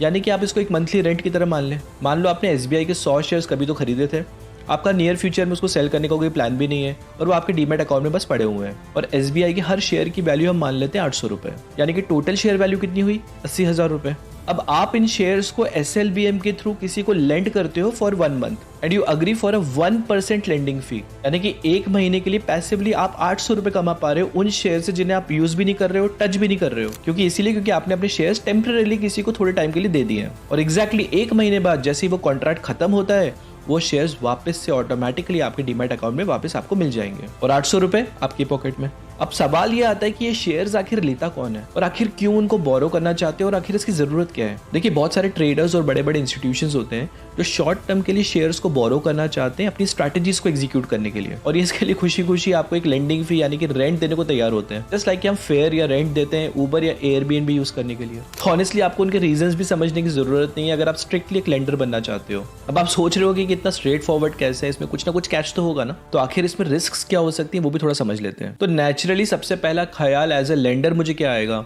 यानी कि आप इसको एक मंथली रेंट की तरह मान लें। मान लो आपने SBI के 100 शेयर्स कभी तो खरीदे थे, आपका नियर फ्यूचर में उसको सेल करने का कोई प्लान भी नहीं है और वो आपके डीमैट अकाउंट में बस पड़े हुए हैं, और SBI की हर शेयर की वैल्यू हम मान लेते हैं 800 रुपये, यानी कि टोटल शेयर वैल्यू कितनी हुई? 80,000 रुपये। अब आप इन शेयर्स को SLBM के थ्रू किसी को लेंड करते हो for 1 month and you agree for a 1% lending fee, यानी कि 1 महीने के लिए पैसिवली आप 800 रुपये कमा पा रहे हो उन शेयर से जिन्हें आप यूज भी नहीं कर रहे हो, टच भी नहीं कर रहे हो, क्योंकि आपने अपने शेयर्स टेम्परेली किसी को थोड़े टाइम के लिए दे दिए हैं, और एग्जैक्टली 1 महीने बाद जैसे ही वो कॉन्ट्रैक्ट खत्म होता है वो शेयर्स वापस से ऑटोमेटिकली आपके डीमैट अकाउंट में वापस आपको मिल जाएंगे और 800 रुपये आपकी पॉकेट में। अब सवाल ये आता है कि ये शेयर्स आखिर लेता कौन है और आखिर क्यों उनको बोरो करना चाहते हैं और आखिर इसकी जरूरत क्या है। देखिए, बहुत सारे ट्रेडर्स और बड़े बड़े इंस्टीट्यूशंस होते हैं जो शॉर्ट टर्म के लिए शेयर्स को बोरो करना चाहते हैं अपनी स्ट्रैटेजीज को एग्जीक्यूट करने के लिए, और ये इसके लिए खुशी खुशी आपको एक लेंडिंग फी यानी कि रेंट देने को तैयार होते हैं, जस्ट लाइक हम फेयर या रेंट देते हैं ऊबर या एयरबीएनबी यूज करने के लिए। तो ऑनेस्टली आपको उनके रीजंस भी समझने की जरूरत नहीं है अगर आप स्ट्रिक्टली एक लेंडर बनना चाहते हो। अब आप सोच रहे हो कि कितना स्ट्रेट फॉरवर्ड कैसे है, इसमें कुछ ना कुछ कैच तो होगा ना, तो आखिर इसमें रिस्क क्या हो सकती है वो भी थोड़ा समझ लेते हैं। तो नेचुरली सबसे पहला ख्याल एज ए लेंडर मुझे क्या आएगा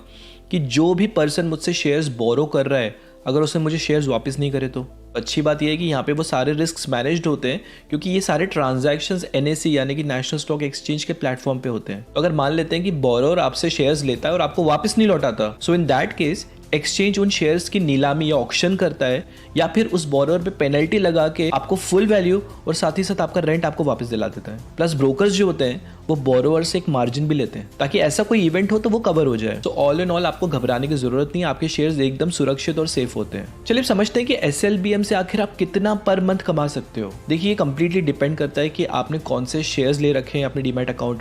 कि जो भी पर्सन मुझसे शेयर्स बोरो कर रहा है अगर उसने मुझे शेयर्स वापस नहीं करे तो अच्छी बात यह है कि यहाँ पे वो सारे रिस्क मैनेज्ड होते हैं, क्योंकि ये सारे ट्रांजैक्शंस NSE यानी कि नेशनल स्टॉक एक्सचेंज के प्लेटफॉर्म पे होते हैं। तो अगर मान लेते हैं कि बोरोर आपसे शेयर्स लेता है और आपको वापस नहीं लौटाता, सो इन दैट केस एक्सचेंज उन शेयर्स की नीलामी या ऑक्शन करता है या फिर उस बोरोर पे पेनल्टी लगा के आपको फुल वैल्यू और साथ ही साथ आपका रेंट आपको वापस दिला देता है। प्लस ब्रोकर्स जो होते हैं वो बोरोवर से एक मार्जिन भी लेते हैं ताकि ऐसा कोई इवेंट हो तो वो कवर हो जाए। तो ऑल इन ऑल आपको घबराने की जरूरत नहीं है, आपके शेयर्स एकदम सुरक्षित और सेफ होते हैं। चलिए समझते हैं कि SLBM से आखिर आप कितना पर मंथ कमा सकते हो। देखिए, ये कंप्लीटली डिपेंड करता है कि आपने कौन से शेयर्स ले रखे हैं अपने डीमैट अकाउंट में